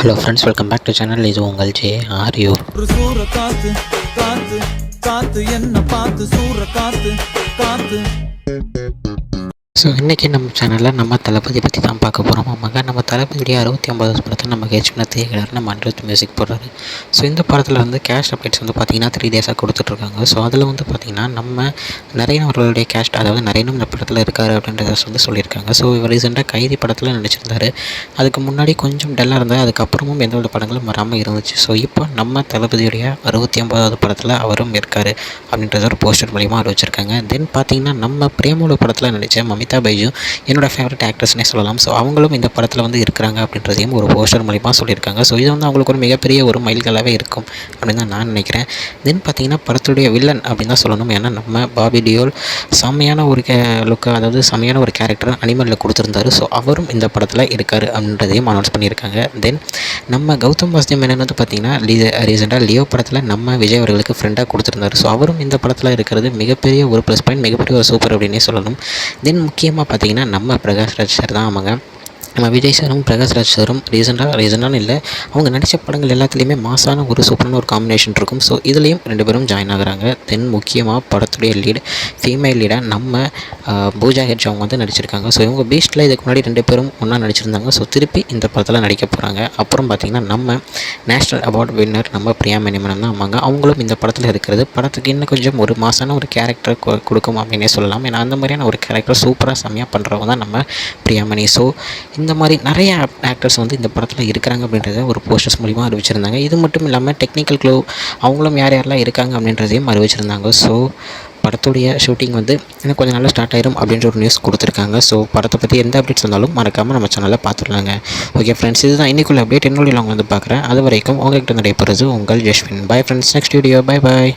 Hello friends, welcome back to channel. இது உங்கள் JRU. ஒரு சூற காத்து காத்து காத்து என்ன பார்த்து சூற காத்து காத்து. ஸோ இன்றைக்கி நம்ம சேனலில் நம்ம தளபதி பற்றி தான் பார்க்க போகிறோம். ஆமாங்க, நம்ம தளபதியுடைய 69வது படத்தில் நம்ம ஹெச்பின தேகிறார், நம்ம அனிருத் மியூசிக் போடுறாரு. ஸோ இந்த படத்தில் வந்து கேஷ் அப்டேட்ஸ் வந்து பார்த்திங்கன்னா 3 டேஸாக கொடுத்துட்ருக்காங்க. ஸோ அதில் வந்து பார்த்திங்கன்னா நம்ம நரேன் அவர்களுடைய கேஸ்ட், அதாவது நரேனும் இந்த படத்தில் இருக்கார் அப்படின்றத வந்து சொல்லியிருக்காங்க. ஸோ இவர் ரீசெண்டாக கைதி படத்தில் நடிச்சிருந்தார். அதுக்கு முன்னாடி கொஞ்சம் டல்லாக இருந்தார். அதுக்கப்புறமும் எந்த ஒரு படங்களும் வராமல் இருந்துச்சு. ஸோ இப்போ நம்ம தளபதியுடைய 69வது படத்தில் அவரும் இருக்கார் அப்படின்றத ஒரு போஸ்டர் மூலிமா அறிவிச்சிருக்காங்க. தென் பார்த்திங்கன்னா நம்ம பிரேமலு படத்தில் நடித்த அமிதாப் பைஜு என்னோடய ஃபேவரட் ஆக்ட்ரஸ்னே சொல்லலாம். ஸோ அவங்களும் இந்த படத்தில் வந்து இருக்கிறாங்க அப்படின்றதையும் ஒரு போஸ்டர் மூலிமா சொல்லியிருக்காங்க. ஸோ இது வந்து அவங்களுக்கு ஒரு மிகப்பெரிய ஒரு மைல்கல்லாகவே இருக்கும் அப்படின்னு தான் நான் நினைக்கிறேன். தென் பார்த்திங்கன்னா படத்துடைய வில்லன் அப்படின்னு தான் சொல்லணும். ஏன்னா நம்ம பாபி டியோல் செம்மையான ஒரு லுக்கு, அதாவது செம்மையான ஒரு கேரக்டர் அனிமலில் கொடுத்துருந்தாரு. ஸோ அவரும் இந்த படத்தில் இருக்கார் அப்படின்றதையும் அனௌன்ஸ் பண்ணியிருக்காங்க. தென் நம்ம கௌதம் வாசுதேவ் மேனன் வந்து பார்த்திங்கன்னா ரீசெண்டாக லியோ படத்தில் நம்ம விஜய் அவர்களுக்கு ஃப்ரெண்டாக கொடுத்துருந்தாரு. ஸோ அவரும் இந்த படத்தில் இருக்கிறது மிகப்பெரிய ஒரு ப்ளஸ் பாயிண்ட், மிகப்பெரிய ஒரு சூப்பர் அப்படின்னே சொல்லணும். தென் முக்கியமாக பார்த்திங்கன்னா நம்ம பிரகாஷ் ராஜ் சார் தான். ஆமாங்க, நம்ம விஜய் சாரும் பிரகாஷ் ராஜ் சாரும் ரீசெண்டானு இல்லை, அவங்க நடித்த படங்கள் எல்லாத்துலேயுமே மாசான ஒரு சூப்பரான ஒரு காம்பினேஷன் இருக்கும். ஸோ இதுலேயும் 2 பேரும் ஜாயின் ஆகுறாங்க. தென் முக்கியமாக படத்துடைய லீடு ஃபீமேல் லீடாக நம்ம பூஜா ஹெட்ஜ் அவங்க வந்து நடிச்சிருக்காங்க. ஸோ இவங்க பீஸ்ட்டில் இதுக்கு முன்னாடி 2 பேரும் ஒன்றா நடிச்சிருந்தாங்க. ஸோ திருப்பி இந்த படத்தில் நடிக்க போகிறாங்க. அப்புறம் பார்த்திங்கன்னா நம்ம நேஷ்னல் அவார்டு வின்னர் நம்ம பிரியா மேனன் தான். ஆமாங்க, அவங்களும் இந்த படத்தில் இருக்கிறது படத்துக்கு இன்னும் கொஞ்சம் ஒரு மாசான ஒரு கேரக்டர் கொடுக்கும் அப்படின்னே சொல்லலாம். ஏன்னா அந்த மாதிரியான ஒரு கேரக்டர் சூப்பராக செம்மையாக பண்ணுறவங்க தான் நம்ம பிரியாமணி. ஸோ இந்த மாதிரி நிறைய ஆக்டர்ஸ் வந்து இந்த படத்தில் இருக்கிறாங்க அப்படின்றத ஒரு போஸ்டர்ஸ் மூலிமா அறிவிச்சிருந்தாங்க. இது மட்டும் இல்லாமல் டெக்னிக்கல் க்ளூ அவங்களும் யாரெல்லாம் இருக்காங்க அப்படின்றதையும் அறிவிச்சிருந்தாங்க. ஸோ படத்துடைய ஷூட்டிங் வந்து இன்னும் கொஞ்சம் நல்லா ஸ்டார்ட் ஆயிரும் அப்படின்ற ஒரு நியூஸ் கொடுத்துருக்காங்க. ஸோ படத்தை பற்றி எந்த அப்டேட்ஸ் வந்தாலும் மறக்காமல் நம்ம சேனலில் பார்த்துடலாங்க. ஓகே ஃப்ரெண்ட்ஸ், இதுதான் இன்றைக்குள்ள அப்டேட். என்னோட அவங்க வந்து பார்க்குறேன். அது வரைக்கும் உங்கள்கிட்ட நடைபெறுறது உங்கள் Jaswin. Bye friends, next video. Bye bye.